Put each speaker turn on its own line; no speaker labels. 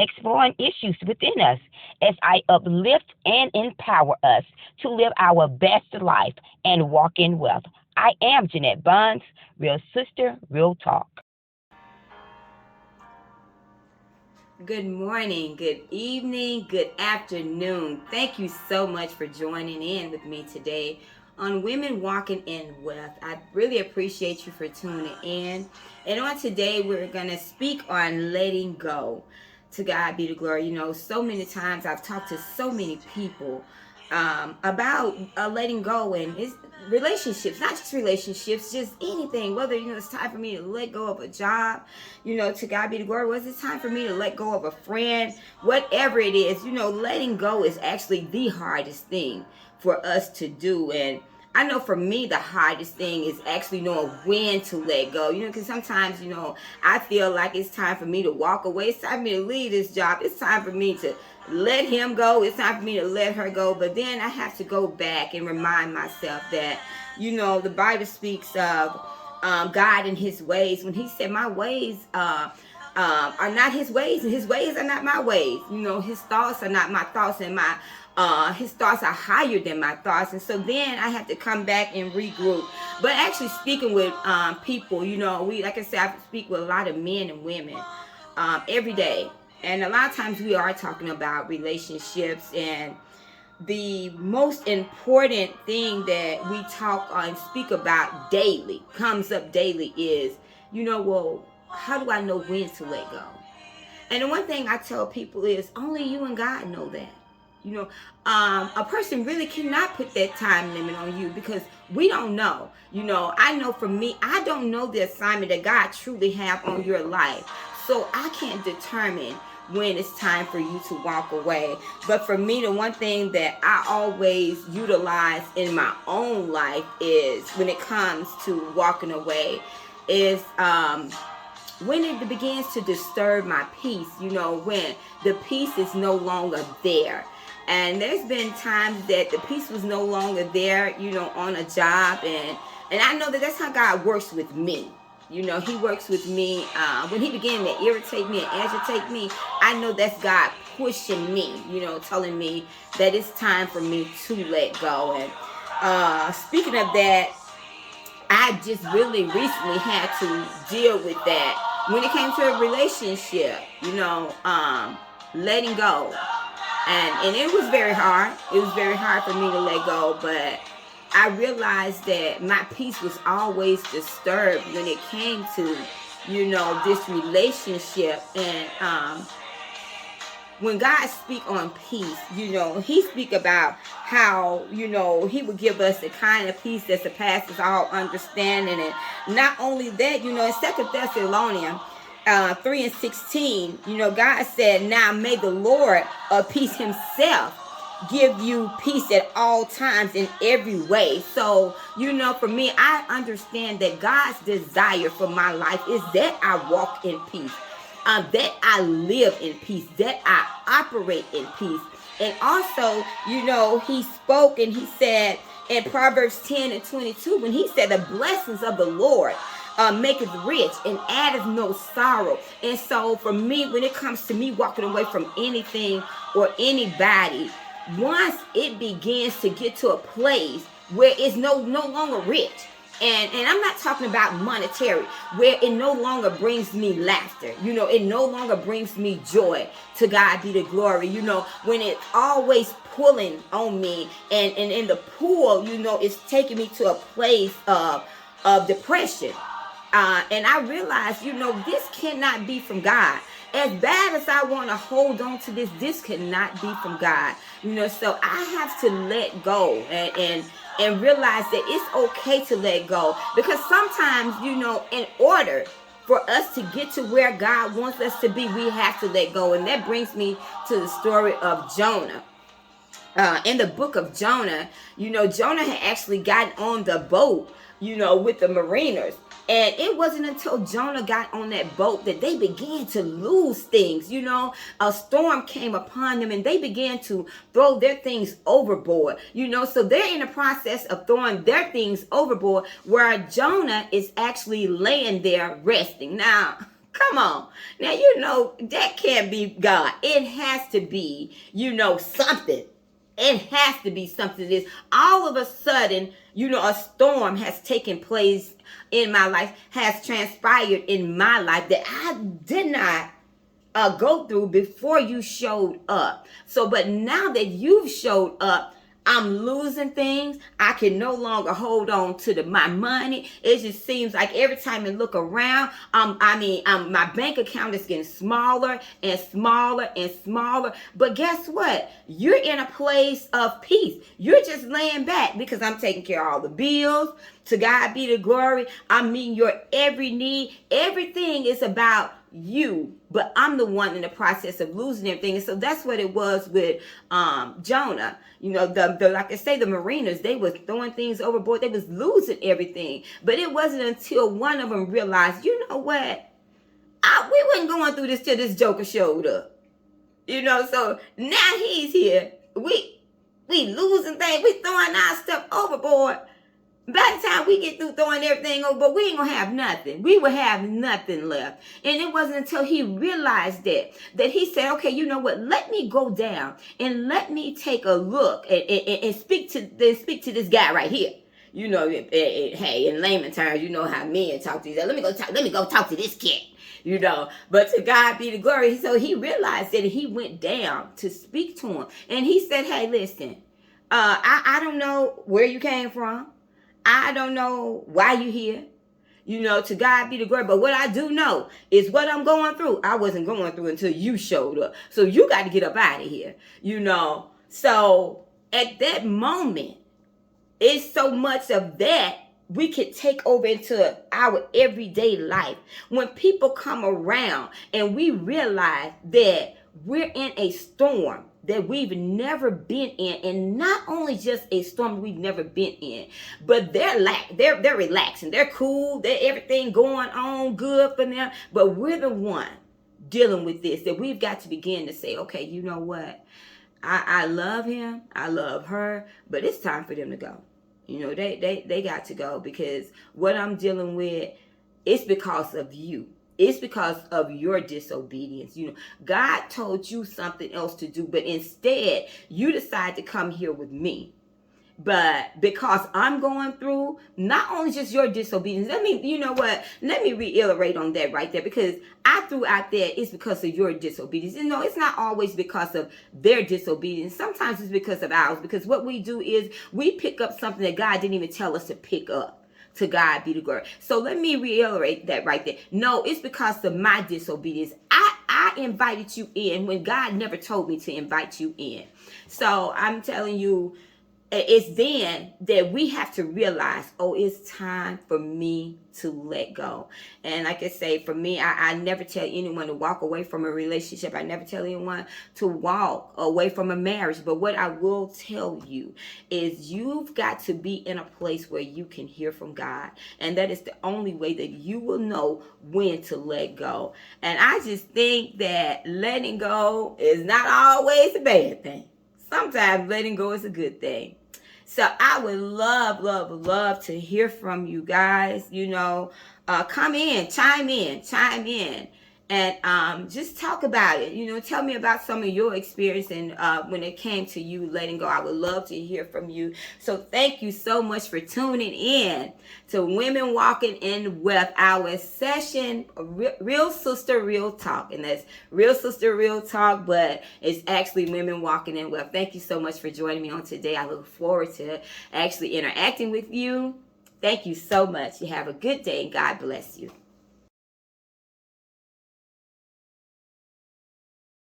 exploring issues within us as I uplift and empower us to live our best life and walk in wealth. I am Jeanette Bonds, real sister, real talk.
Good morning, good evening, good afternoon. Thank you so much for joining in with me today on Women Walking in Wealth. I really appreciate you for tuning in. And on today, we're going to speak on letting go. To God be the glory. You know, so many times I've talked to so many people about letting go, and it's relationships, not just relationships, just anything. Whether it's time for me to let go of a job, to God be the glory. Was it time for me to let go of a friend? Whatever it is, letting go is actually the hardest thing for us to do. And I know for me, the hardest thing is actually knowing when to let go. Because sometimes, I feel like it's time for me to walk away. It's time for me to leave this job. It's time for me to let him go. It's time for me to let her go. But then I have to go back and remind myself that, the Bible speaks of God and his ways. When he said, my ways are not his ways, and his ways are not my ways. His thoughts are not my thoughts, and his thoughts are higher than my thoughts. And so then I have to come back and regroup. But actually speaking with people, like I said, I speak with a lot of men and women every day. And a lot of times we are talking about relationships, and the most important thing that we talk and speak about daily, comes up daily, is, well, how do I know when to let go? And the one thing I tell people is only you and God know that. A person really cannot put that time limit on you, because we don't know. I know for me, I don't know the assignment that God truly have on your life. So I can't determine when it's time for you to walk away. But for me, the one thing that I always utilize in my own life is, when it comes to walking away, is when it begins to disturb my peace, when the peace is no longer there. And there's been times that the peace was no longer there, on a job. And I know that that's how God works with me. He works with me. When he began to irritate me and agitate me, I know that's God pushing me, telling me that it's time for me to let go. And speaking of that, I just really recently had to deal with that when it came to a relationship, letting go. And it was very hard. It was very hard for me to let go, but I realized that my peace was always disturbed when it came to, this relationship. And when God speak on peace, he speak about how, he would give us the kind of peace that surpasses all understanding. And not only that, in 2 Thessalonians 3:16, God said, now may the Lord of peace himself give you peace at all times in every way. So, for me, I understand that God's desire for my life is that I walk in peace, that I live in peace, that I operate in peace. And also, he spoke and he said in Proverbs 10:22, when he said, the blessings of the Lord maketh rich and addeth no sorrow. And so for me, when it comes to me walking away from anything or anybody, once it begins to get to a place where it's no longer rich, and I'm not talking about monetary, where it no longer brings me laughter, it no longer brings me joy, to God be the glory, when it's always pulling on me, and in the pool, it's taking me to a place of depression. And I realized, this cannot be from God. As bad as I want to hold on to this cannot be from God. So I have to let go and realize that it's okay to let go. Because sometimes, in order for us to get to where God wants us to be, we have to let go. And that brings me to the story of Jonah. In the book of Jonah, Jonah had actually gotten on the boat, with the mariners. And it wasn't until Jonah got on that boat that they began to lose things. A storm came upon them and they began to throw their things overboard. So they're in the process of throwing their things overboard, where Jonah is actually laying there resting. Now, Come on. Now, you know, that can't be God. It has to be, you know, something. It has to be something. This all of a sudden, you know, a storm has taken place in my life, has transpired in my life that I did not go through before you showed up. So, but now that you've showed up, I'm losing things. I can no longer hold on to my money. It just seems like every time I look around, my bank account is getting smaller and smaller and smaller. But guess what? You're in a place of peace. You're just laying back because I'm taking care of all the bills. To God be the glory. I'm meeting your every need. Everything is about you, but I'm the one in the process of losing everything. And so that's what it was with Jonah. You know, the like I say, the mariners, they was throwing things overboard. They was losing everything. But it wasn't until one of them realized, you know what? We wasn't going through this till this joker showed up. You know, so now he's here. We losing things. We throwing our stuff overboard. By the time we get through throwing everything over, but we ain't gonna have nothing. We will have nothing left. And it wasn't until he realized that he said, okay, you know what? Let me go down and let me take a look and speak to this guy right here. You know, hey, in layman terms, you know how men talk to each other. Let me go talk to this kid. You know, but to God be the glory. So he realized that he went down to speak to him, and he said, hey, listen, I don't know where you came from. I don't know why you here. You know, to God be the glory. But what I do know is what I'm going through, I wasn't going through until you showed up. So you got to get up out of here. You know, so at that moment, it's so much of that we could take over into our everyday life. When people come around and we realize that we're in a storm that we've never been in, and not only just a storm we've never been in, but they're relaxing, they're cool, they're everything going on good for them, but we're the one dealing with this, that we've got to begin to say, okay, you know what, I love him, I love her, but it's time for them to go. You know, they got to go, because what I'm dealing with, it's because of you. It's because of your disobedience. You know, God told you something else to do, but instead you decide to come here with me. But because I'm going through not only just your disobedience, let me reiterate on that right there, because I threw out there it's because of your disobedience. You know, it's not always because of their disobedience. Sometimes it's because of ours, because what we do is we pick up something that God didn't even tell us to pick up. To God be the glory. So let me reiterate that right there. No, it's because of my disobedience. I invited you in when God never told me to invite you in. So I'm telling you, it's then that we have to realize, oh, it's time for me to let go. And like I say, for me, I never tell anyone to walk away from a relationship. I never tell anyone to walk away from a marriage. But what I will tell you is you've got to be in a place where you can hear from God. And that is the only way that you will know when to let go. And I just think that letting go is not always a bad thing. Sometimes letting go is a good thing. So I would love to hear from you guys. You know, come in, chime in, and just talk about it. You know, tell me about some of your experience and when it came to you letting go. I would love to hear from you. So thank you so much for tuning in to Women Walking in Wealth, our session, Real Sister Real Talk. And that's Real Sister Real Talk, but it's actually Women Walking in Wealth. Thank you so much for joining me on today. I look forward to actually interacting with you. Thank you so much. You have a good day and God bless you.